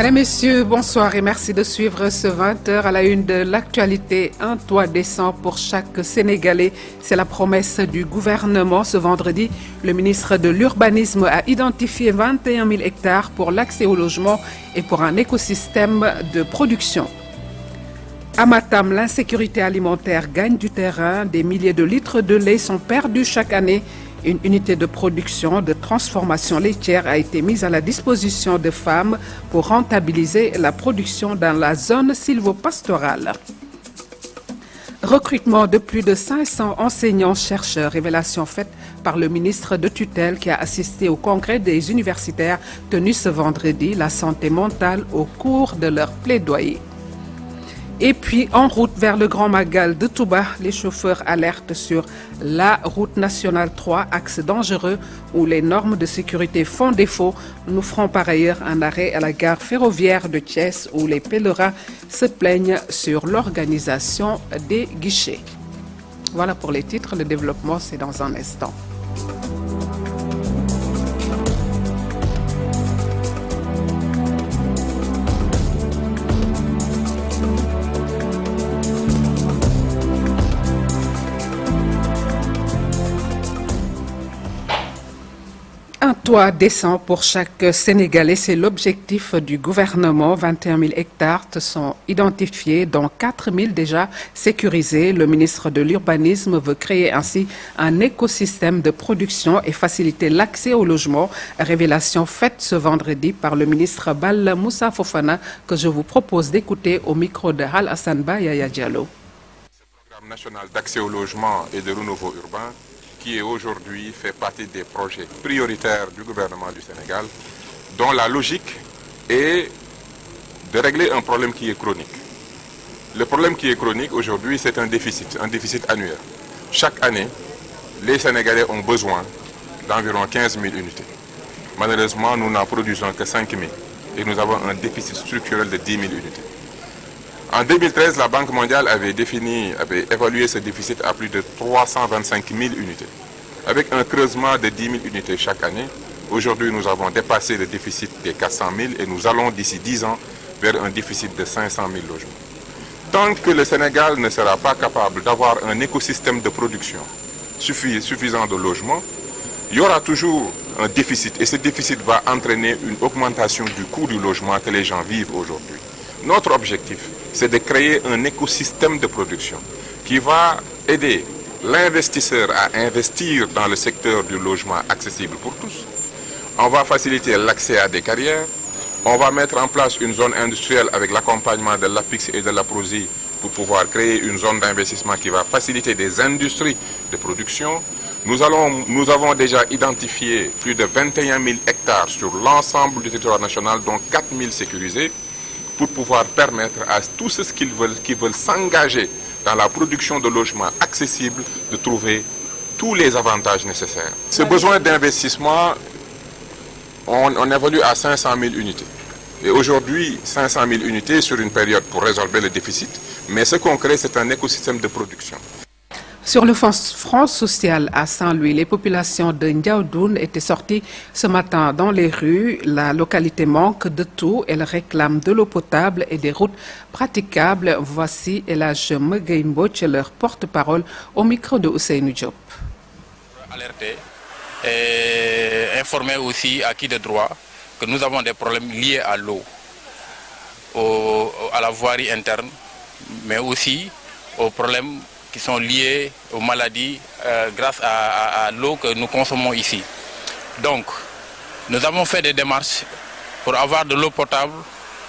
Mesdames, Messieurs, bonsoir et merci de suivre ce 20h à la une de l'actualité. Un toit décent pour chaque Sénégalais. C'est la promesse du gouvernement. Ce vendredi, le ministre de l'Urbanisme a identifié 21 000 hectares pour l'accès au logement et pour un écosystème de production. À Matam, l'insécurité alimentaire gagne du terrain. Des milliers de litres de lait sont perdus chaque année. Une unité de production de transformation laitière a été mise à la disposition de femmes pour rentabiliser la production dans la zone sylvopastorale. Recrutement de plus de 500 enseignants-chercheurs, révélation faite par le ministre de tutelle qui a assisté au congrès des universitaires tenu ce vendredi, la santé mentale au cours de leur plaidoyer. Et puis, en route vers le Grand Magal de Touba, les chauffeurs alertent sur la route nationale 3, axe dangereux où les normes de sécurité font défaut. Nous ferons par ailleurs un arrêt à la gare ferroviaire de Thiès où les pèlerins se plaignent sur l'organisation des guichets. Voilà pour les titres, le développement c'est dans un instant. Un toit décent pour chaque Sénégalais, c'est l'objectif du gouvernement. 21 000 hectares sont identifiés, dont 4 000 déjà sécurisés. Le ministre de l'Urbanisme veut créer ainsi un écosystème de production et faciliter l'accès au logement. Révélation faite ce vendredi par le ministre Balla Moussa Fofana que je vous propose d'écouter au micro de Hal Hassan Ba Yaya Diallo. Ce programme national d'accès au logement et de renouveau urbain qui aujourd'hui fait partie des projets prioritaires du gouvernement du Sénégal, dont la logique est de régler un problème qui est chronique. Le problème qui est chronique aujourd'hui, c'est un déficit annuel. Chaque année, les Sénégalais ont besoin d'environ 15 000 unités. Malheureusement, nous n'en produisons que 5 000 et nous avons un déficit structurel de 10 000 unités. En 2013, la Banque mondiale avait évalué ce déficit à plus de 325 000 unités. Avec un creusement de 10 000 unités chaque année, aujourd'hui nous avons dépassé le déficit des 400 000 et nous allons d'ici 10 ans vers un déficit de 500 000 logements. Tant que le Sénégal ne sera pas capable d'avoir un écosystème de production suffisant de logements, il y aura toujours un déficit et ce déficit va entraîner une augmentation du coût du logement que les gens vivent aujourd'hui. Notre objectif, c'est de créer un écosystème de production qui va aider l'investisseur à investir dans le secteur du logement accessible pour tous. On va faciliter l'accès à des carrières. On va mettre en place une zone industrielle avec l'accompagnement de l'APIX et de l'APROSI pour pouvoir créer une zone d'investissement qui va faciliter des industries de production. Nous avons déjà identifié plus de 21 000 hectares sur l'ensemble du territoire national, dont 4 000 sécurisés, pour pouvoir permettre à tous ceux qui veulent s'engager dans la production de logements accessibles de trouver tous les avantages nécessaires. Ce besoin d'investissement, on évolue à 500 000 unités. Et aujourd'hui, 500 000 unités sur une période pour résorber le déficit, mais ce qu'on crée, c'est un écosystème de production. Sur le front social à Saint-Louis, les populations de Ndiaoudoun étaient sorties ce matin dans les rues. La localité manque de tout. Elle réclame de l'eau potable et des routes praticables. Voici Elhadj Megueye Mbodj, leur porte-parole, au micro de Ousseynou Diop. Alerter et informer aussi à qui de droit que nous avons des problèmes liés à l'eau, à la voirie interne, mais aussi aux problèmes qui sont liés aux maladies grâce à l'eau que nous consommons ici. Donc, nous avons fait des démarches pour avoir de l'eau potable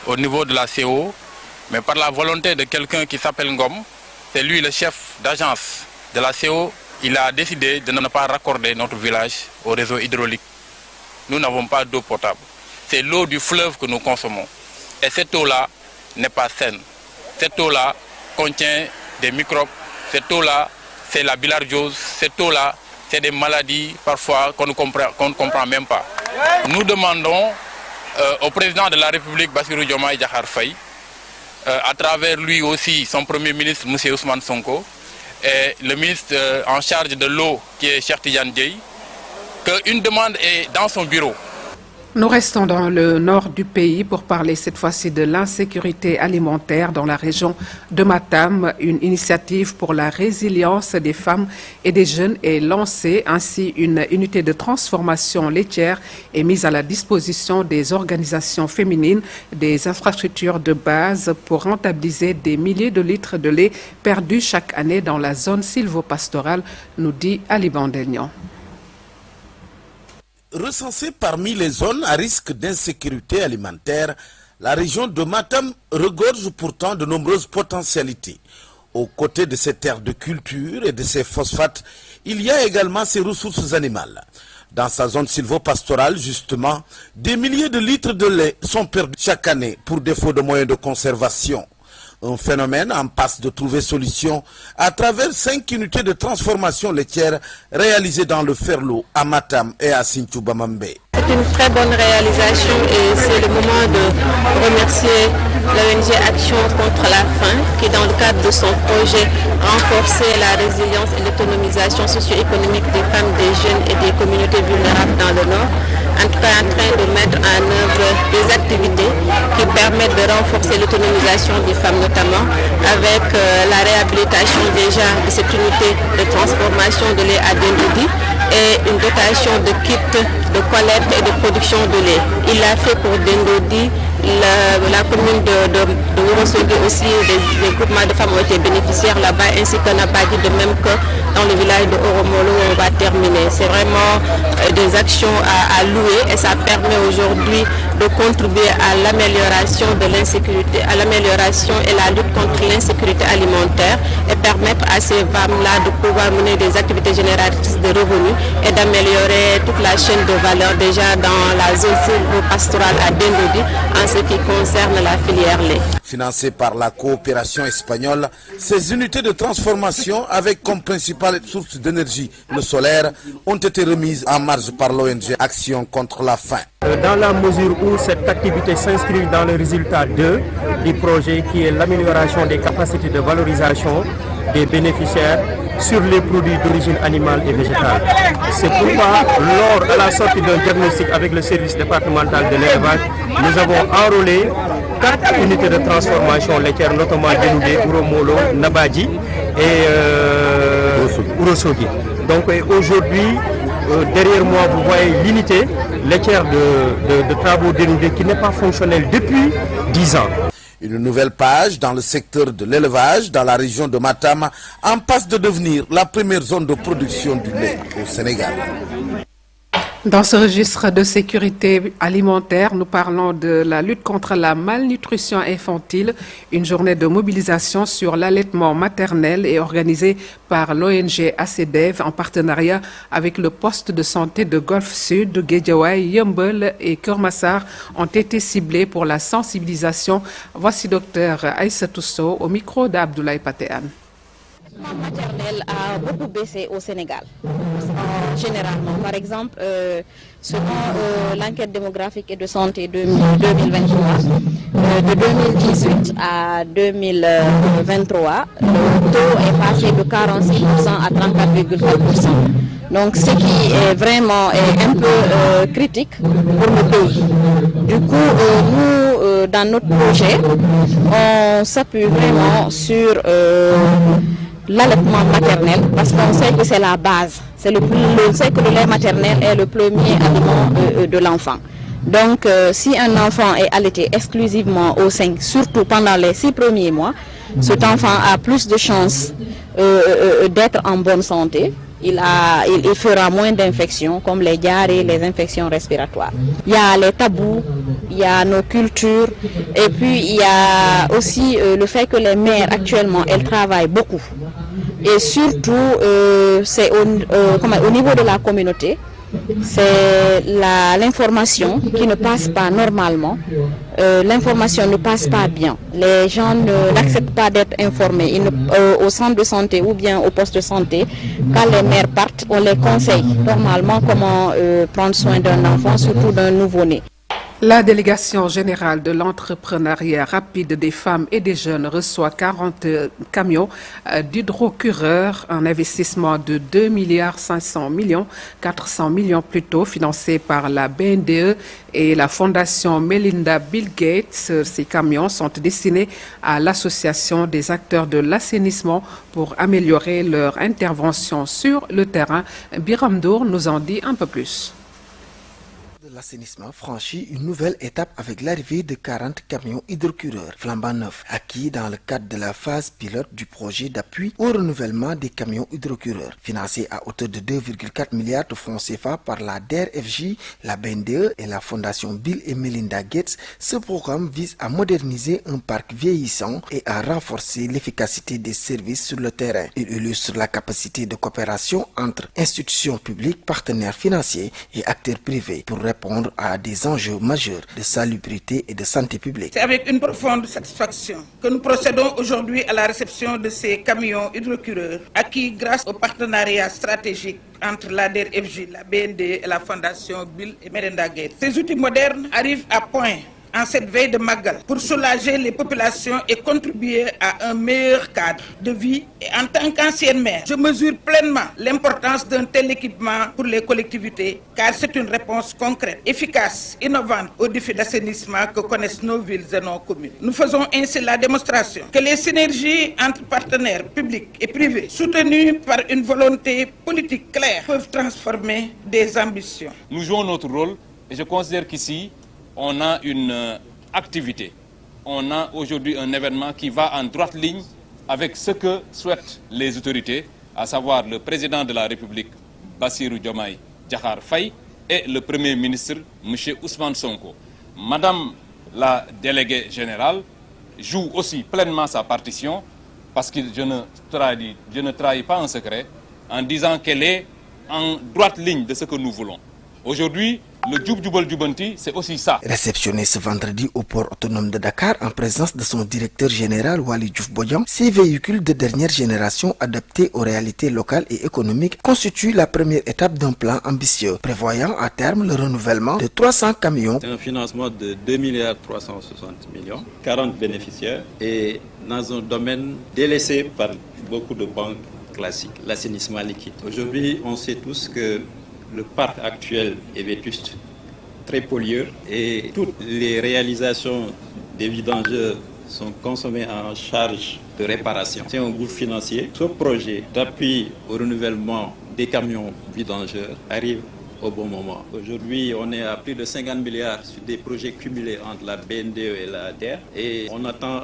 au niveau de la CO, mais par la volonté de quelqu'un qui s'appelle Ngom, c'est lui le chef d'agence de la CO, il a décidé de ne pas raccorder notre village au réseau hydraulique. Nous n'avons pas d'eau potable. C'est l'eau du fleuve que nous consommons. Et cette eau-là n'est pas saine. Cette eau-là contient des microbes. Cette eau-là, c'est la bilharziose. Cette eau-là, c'est des maladies parfois qu'on ne comprend même pas. Nous demandons au président de la République, Bassirou Diomaye Diakhar Faye, à travers lui aussi son premier ministre, M. Ousmane Sonko, et le ministre en charge de l'eau, qui est Cheikh Tidiane Dièye, qu'une demande est dans son bureau. Nous restons dans le nord du pays pour parler cette fois-ci de l'insécurité alimentaire dans la région de Matam. Une initiative pour la résilience des femmes et des jeunes est lancée. Ainsi, une unité de transformation laitière est mise à la disposition des organisations féminines, des infrastructures de base pour rentabiliser des milliers de litres de lait perdus chaque année dans la zone sylvopastorale, nous dit Ali Bandelnian. Recensée parmi les zones à risque d'insécurité alimentaire, la région de Matam regorge pourtant de nombreuses potentialités. Aux côtés de ses terres de culture et de ses phosphates, il y a également ses ressources animales. Dans sa zone sylvopastorale, justement, des milliers de litres de lait sont perdus chaque année pour défaut de moyens de conservation. Un phénomène en passe de trouver solution à travers 5 unités de transformation laitière réalisées dans le Ferlo, à Matam et à Sinthiou-Bamambé. C'est une très bonne réalisation et c'est le moment de remercier l'ONG Action contre la faim qui, dans le cadre de son projet renforcer la résilience et l'autonomisation socio-économique des femmes, des jeunes et des communautés vulnérables dans le Nord, en tout cas en train de mettre en œuvre des activités qui permettent de renforcer l'autonomisation des femmes, notamment avec la réhabilitation déjà de cette unité de transformation de lait à Dendodi et une dotation de kits de collecte et de production de lait. Il l'a fait pour Dendodi, la commune de Ourossogui aussi, des groupements de femmes ont été bénéficiaires là-bas, ainsi qu'un Abadi, de même que dans le village de Oromolo où on va terminer. C'est vraiment des actions à louer et ça permet aujourd'hui de contribuer à l'amélioration de l'insécurité, à l'amélioration et la lutte contre l'insécurité alimentaire et permettre à ces femmes-là de pouvoir mener des activités génératrices de revenus et d'améliorer toute la chaîne de valeur déjà dans la zone sylvopastorale à Dendodi en ce qui concerne la filière lait. Financées par la coopération espagnole, ces unités de transformation avec comme principale source d'énergie le solaire ont été remises en marge par l'ONG Action contre la faim. Dans la mesure où cette activité s'inscrit dans le résultat 2 du projet qui est l'amélioration des capacités de valorisation des bénéficiaires sur les produits d'origine animale et végétale. C'est pourquoi, lors de la sortie d'un diagnostic avec le service départemental de l'élevage, nous avons enrôlé 4 unités de transformation laitière, notamment Denoudé, Uromolo, Nabadji et Ourossogui. Donc aujourd'hui, derrière moi, vous voyez l'unité laitière de travaux Denoudé qui n'est pas fonctionnelle depuis 10 ans. Une nouvelle page dans le secteur de l'élevage dans la région de Matam en passe de devenir la première zone de production du lait au Sénégal. Dans ce registre de sécurité alimentaire, nous parlons de la lutte contre la malnutrition infantile. Une journée de mobilisation sur l'allaitement maternel est organisée par l'ONG ACDEV en partenariat avec le poste de santé de Golfe Sud, Guédiawaye, Yeumbeul et Keur Massar ont été ciblés pour la sensibilisation. Voici Dr Aïssatou Sow au micro d'Abdoulaye Patéane. L'allaitement maternel a beaucoup baissé au Sénégal, généralement. Par exemple, selon l'enquête démographique et de santé 2023, de 2018 à 2023, le taux est passé de 46% à 34,4%. Donc, ce qui est vraiment un peu critique pour le pays. Du coup, nous, dans notre projet, on s'appuie vraiment sur l'allaitement maternel parce qu'on sait que c'est la base. On sait que le lait maternel est le premier aliment de l'enfant. Donc, si un enfant est allaité exclusivement au sein, surtout pendant les 6 premiers mois, cet enfant a plus de chances d'être en bonne santé. Il fera moins d'infections comme les diarrhées, les infections respiratoires. Il y a les tabous, il y a nos cultures et puis il y a aussi le fait que les mères actuellement elles travaillent beaucoup. Et surtout c'est au niveau de la communauté, c'est l'information qui ne passe pas normalement. L'information ne passe pas bien. Les gens n'acceptent pas d'être informés. Au centre de santé ou bien au poste de santé, quand les mères partent, on les conseille normalement comment prendre soin d'un enfant, surtout d'un nouveau-né. La délégation générale de l'entrepreneuriat rapide des femmes et des jeunes reçoit 40 camions d'hydrocureurs, un investissement de 2,5 milliards, 400 millions plutôt, financé par la BNDE et la fondation Melinda Bill Gates. Ces camions sont destinés à l'association des acteurs de l'assainissement pour améliorer leur intervention sur le terrain. Biram Dour nous en dit un peu plus. L'assainissement franchit une nouvelle étape avec l'arrivée de 40 camions hydrocureurs flambant neufs, acquis dans le cadre de la phase pilote du projet d'appui au renouvellement des camions hydrocureurs. Financé à hauteur de 2,4 milliards de francs CFA par la DER/FJ, la BNDE et la fondation Bill et Melinda Gates, ce programme vise à moderniser un parc vieillissant et à renforcer l'efficacité des services sur le terrain. Il illustre la capacité de coopération entre institutions publiques, partenaires financiers et acteurs privés pour répondre à des enjeux majeurs de salubrité et de santé publique. C'est avec une profonde satisfaction que nous procédons aujourd'hui à la réception de ces camions hydrocureurs acquis grâce au partenariat stratégique entre la DER/FJ, la BND et la fondation Bill et Melinda Gates. Ces outils modernes arrivent à point en cette veille de Magal pour soulager les populations et contribuer à un meilleur cadre de vie. Et en tant qu'ancienne maire, je mesure pleinement l'importance d'un tel équipement pour les collectivités car c'est une réponse concrète, efficace, innovante aux défis d'assainissement que connaissent nos villes et nos communes. Nous faisons ainsi la démonstration que les synergies entre partenaires publics et privés soutenus par une volonté politique claire peuvent transformer des ambitions. Nous jouons notre rôle et je considère qu'ici, on a une activité, on a aujourd'hui un événement qui va en droite ligne avec ce que souhaitent les autorités, à savoir le président de la République, Bassirou Diomaye Diakhar Faye, et le Premier ministre, M. Ousmane Sonko. Madame la déléguée générale joue aussi pleinement sa partition parce que je ne trahis pas un secret en disant qu'elle est en droite ligne de ce que nous voulons. Aujourd'hui, le Djoub Djoubal Djoubanti, c'est aussi ça. Réceptionné ce vendredi au port autonome de Dakar en présence de son directeur général Wali Diouf Bodian, ces véhicules de dernière génération adaptés aux réalités locales et économiques constituent la première étape d'un plan ambitieux, prévoyant à terme le renouvellement de 300 camions. C'est un financement de 2,360 milliards, 40 bénéficiaires et dans un domaine délaissé par beaucoup de banques classiques, l'assainissement liquide. Aujourd'hui, on sait tous que le parc actuel est vétuste, très pollueur et toutes les réalisations des vidangeurs sont consommées en charge de réparation. C'est un gouffre financier. Ce projet d'appui au renouvellement des camions vidangeurs arrive au bon moment. Aujourd'hui, on est à plus de 50 milliards sur des projets cumulés entre la BNDE et la DER et on attend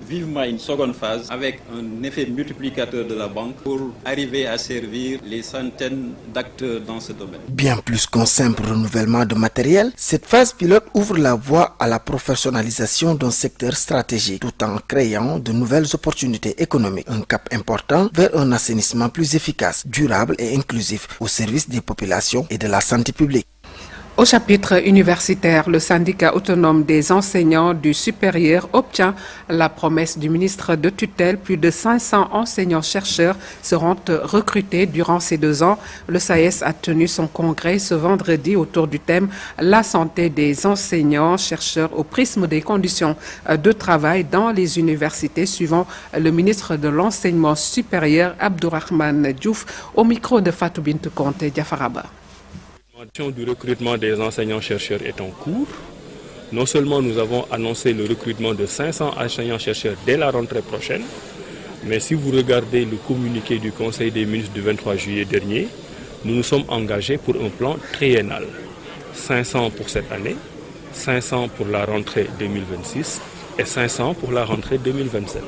vivement une seconde phase avec un effet multiplicateur de la banque pour arriver à servir les centaines d'acteurs dans ce domaine. Bien plus qu'un simple renouvellement de matériel, cette phase pilote ouvre la voie à la professionnalisation d'un secteur stratégique tout en créant de nouvelles opportunités économiques. Un cap important vers un assainissement plus efficace, durable et inclusif au service des populations et de la santé publique. Au chapitre universitaire, le syndicat autonome des enseignants du supérieur obtient la promesse du ministre de tutelle. Plus de 500 enseignants-chercheurs seront recrutés durant ces 2 ans. Le SAES a tenu son congrès ce vendredi autour du thème « La santé des enseignants-chercheurs au prisme des conditions de travail dans les universités » suivant le ministre de l'enseignement supérieur Abdourahmane Diouf au micro de Fatou Bintou Conte Diafaraba. Du recrutement des enseignants-chercheurs est en cours. Non seulement nous avons annoncé le recrutement de 500 enseignants-chercheurs dès la rentrée prochaine, mais si vous regardez le communiqué du Conseil des ministres du 23 juillet dernier, nous nous sommes engagés pour un plan triennal. 500 pour cette année, 500 pour la rentrée 2026 et 500 pour la rentrée 2027.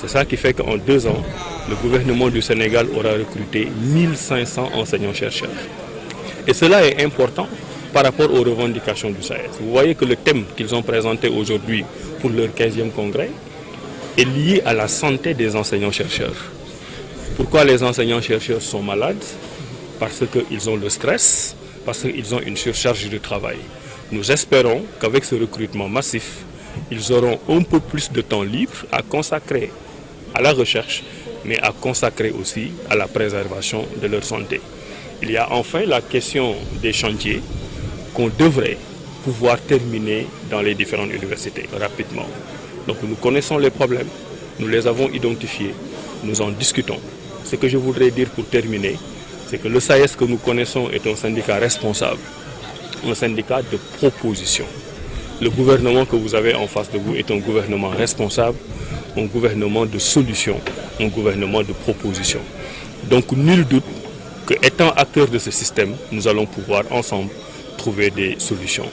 C'est ça qui fait qu'en 2 ans, le gouvernement du Sénégal aura recruté 1500 enseignants-chercheurs. Et cela est important par rapport aux revendications du SAES. Vous voyez que le thème qu'ils ont présenté aujourd'hui pour leur 15e congrès est lié à la santé des enseignants-chercheurs. Pourquoi les enseignants-chercheurs sont malades? Parce qu'ils ont le stress, parce qu'ils ont une surcharge de travail. Nous espérons qu'avec ce recrutement massif, ils auront un peu plus de temps libre à consacrer à la recherche, mais à consacrer aussi à la préservation de leur santé. Il y a enfin la question des chantiers qu'on devrait pouvoir terminer dans les différentes universités rapidement. Donc nous connaissons les problèmes, nous les avons identifiés, nous en discutons. Ce que je voudrais dire pour terminer, c'est que le SAES que nous connaissons est un syndicat responsable, un syndicat de proposition. Le gouvernement que vous avez en face de vous est un gouvernement responsable, un gouvernement de solution, un gouvernement de proposition. Donc nul doute que, étant acteurs de ce système, nous allons pouvoir ensemble trouver des solutions.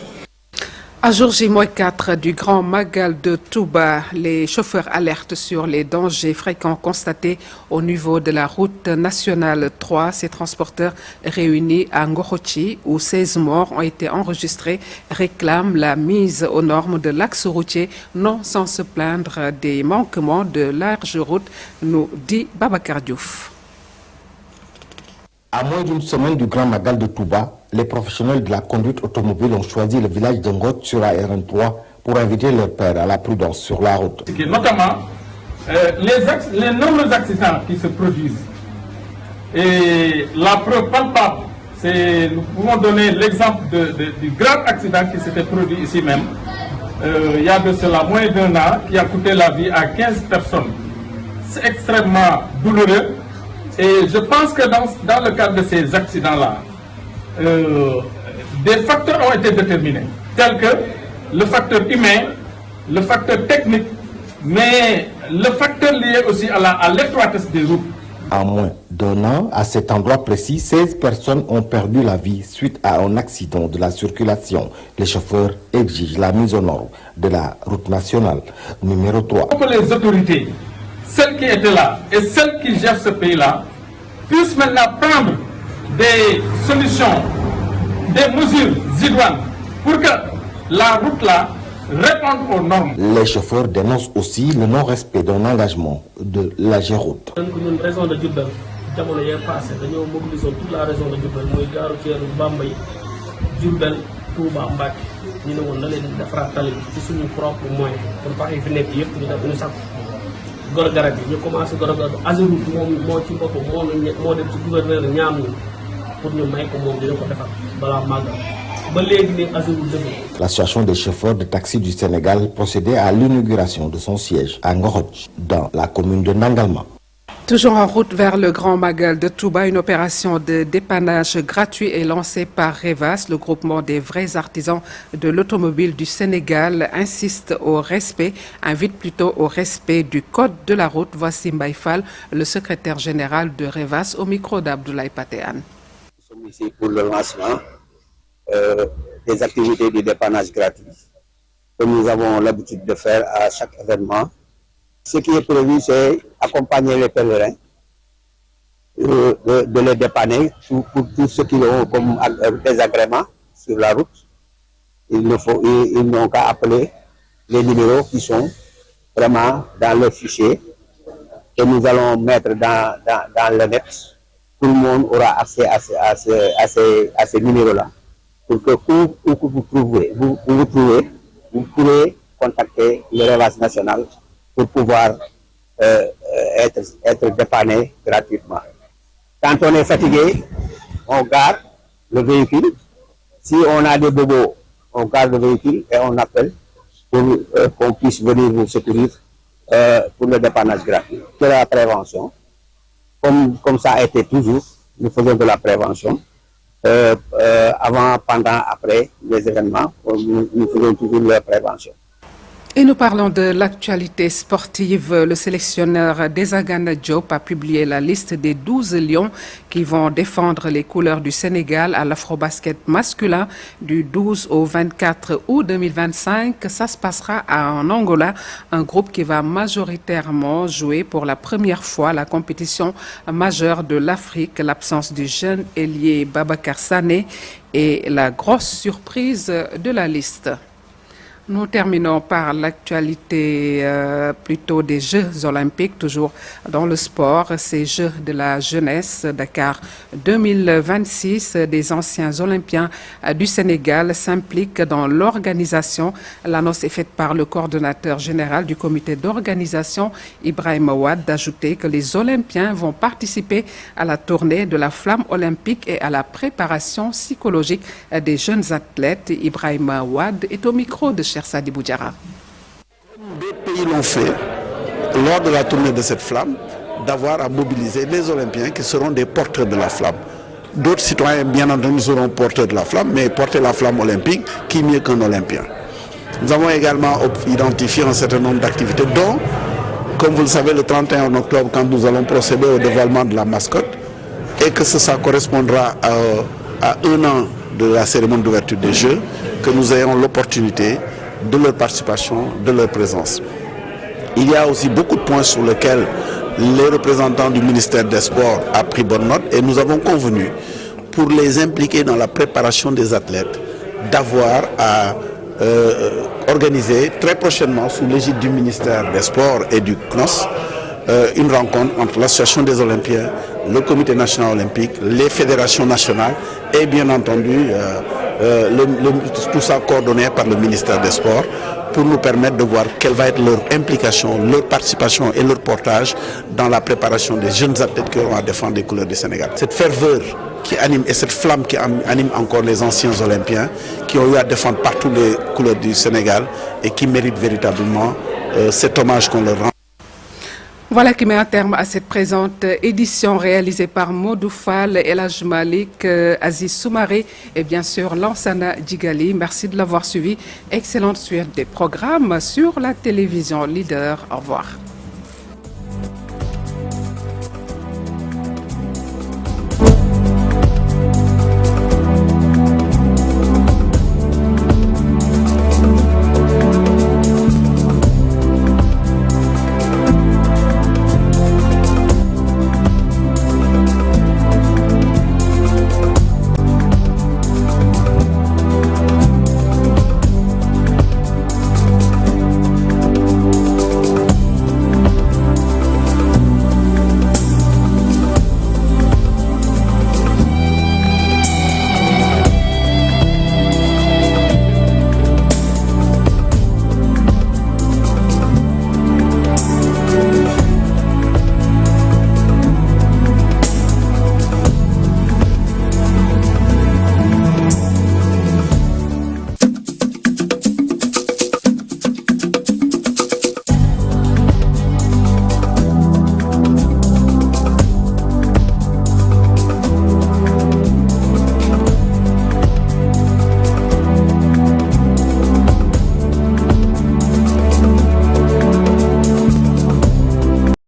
À jour J-4 du Grand Magal de Touba, les chauffeurs alertent sur les dangers fréquents constatés au niveau de la route nationale 3. Ces transporteurs réunis à Ngorochi, où 16 morts ont été enregistrés, réclament la mise aux normes de l'axe routier, non sans se plaindre des manquements de large route, nous dit Babacar Diouf. À moins d'une semaine du Grand Magal de Touba, les professionnels de la conduite automobile ont choisi le village de Ngot sur la RN3 pour inviter leurs pairs à la prudence sur la route. Notamment, les nombreux accidents qui se produisent. Et la preuve palpable, nous pouvons donner l'exemple du grave accident qui s'était produit ici même. Il y a de cela moins d'un an, qui a coûté la vie à 15 personnes. C'est extrêmement douloureux. Et je pense que dans le cadre de ces accidents-là, des facteurs ont été déterminés, tels que le facteur humain, le facteur technique, mais le facteur lié aussi à l'étroitesse des routes. En moins d'un an, à cet endroit précis, 16 personnes ont perdu la vie suite à un accident de la circulation. Les chauffeurs exigent la mise aux normes de la route nationale numéro 3. Il faut que les autorités, celles qui étaient là et celles qui gèrent ce pays-là, puissent maintenant prendre des solutions, des mesures idoines pour que la route-là réponde aux normes. Les chauffeurs dénoncent aussi le non-respect d'un engagement de la Géroute. Une raison de Djourbel, jamono yee passé dañoo mobiliser toute la région de Djourbel mooy gaaru ceeru Bambey Djourbel Touba Mbacké ñu ne woon na leen defaraat tali ci suñu propre moyen pour pax yi fi nekk yëpp ñu def ñu sakku gor garab yi ñu commencé gor garab Ageroute moo ci boppam moo dem ci gouverneur ñaam ñi pour ñu may ko moom dina ko defar balaa màggal ba léegi ne Ageroute defar. L'association des chauffeurs de taxi du Sénégal procédait à l'inauguration de son siège à Ngoroch, dans la commune de Nangalma. Toujours en route vers le Grand Magal de Touba, une opération de dépannage gratuit est lancée par Revas. Le groupement des vrais artisans de l'automobile du Sénégal insiste au respect, invite plutôt au respect du code de la route. Voici Mbaye Fall, le secrétaire général de Revas, au micro d'Abdoulaye Patéan. Nous sommes ici pour le lancement des activités de dépannage gratuit que nous avons l'habitude de faire à chaque événement. Ce qui est prévu, c'est accompagner les pèlerins, de les dépanner pour tous ceux qui ont comme désagrément sur la route. Ils n'ont qu'à appeler les numéros qui sont vraiment dans le fichier que nous allons mettre dans le net. Tout le monde aura accès à ces numéros-là. Pour que où vous trouvez, vous pourrez contacter le Revas national pour pouvoir être dépanné gratuitement. Quand on est fatigué, on garde le véhicule. Si on a des bobos, on garde le véhicule et on appelle pour qu'on puisse venir vous secourir pour le dépannage gratuit. C'est la prévention. Comme ça a été toujours, nous faisons de la prévention. Avant, pendant, après les événements, nous faisons toujours la prévention. Et nous parlons de l'actualité sportive. Le sélectionneur Desagana Diop a publié la liste des 12 lions qui vont défendre les couleurs du Sénégal à l'afrobasket masculin du 12 au 24 août 2025. Ça se passera en Angola, un groupe qui va majoritairement jouer pour la première fois la compétition majeure de l'Afrique. L'absence du jeune ailier Babacar Sané est la grosse surprise de la liste. Nous terminons par l'actualité plutôt des Jeux olympiques, toujours dans le sport. Ces Jeux de la jeunesse Dakar 2026, des anciens olympiens du Sénégal s'impliquent dans l'organisation. L'annonce est faite par le coordonnateur général du comité d'organisation, Ibrahima Wade, d'ajouter que les Olympiens vont participer à la tournée de la flamme olympique et à la préparation psychologique des jeunes athlètes. Ibrahima Wade est au micro de Sadi Boudjara. D'autres pays l'ont fait lors de la tournée de cette flamme, d'avoir à mobiliser les Olympiens qui seront des porteurs de la flamme. D'autres citoyens, bien entendu, seront porteurs de la flamme, mais porter la flamme olympique, qui mieux qu'un Olympien. Nous avons également identifié un certain nombre d'activités, dont, comme vous le savez, le 31 octobre, quand nous allons procéder au dévoilement de la mascotte, et que ça correspondra à un an de la cérémonie d'ouverture des Jeux, que nous ayons l'opportunité de leur participation, de leur présence. Il y a aussi beaucoup de points sur lesquels les représentants du ministère des Sports ont pris bonne note et nous avons convenu, pour les impliquer dans la préparation des athlètes, d'avoir à organiser très prochainement, sous l'égide du ministère des Sports et du CNOS, une rencontre entre l'association des Olympiens, le comité national olympique, les fédérations nationales et bien entendu tout ça coordonné par le ministère des Sports, pour nous permettre de voir quelle va être leur implication, leur participation et leur portage dans la préparation des jeunes athlètes qui auront à défendre les couleurs du Sénégal. Cette ferveur qui anime et cette flamme qui anime encore les anciens Olympiens qui ont eu à défendre partout les couleurs du Sénégal et qui méritent véritablement cet hommage qu'on leur rend. Voilà qui met un terme à cette présente édition réalisée par Modou Fall, Elhaj Malik, Aziz Soumaré et bien sûr Lansana Djigali. Merci de l'avoir suivi. Excellente suite des programmes sur la télévision Leader. Au revoir.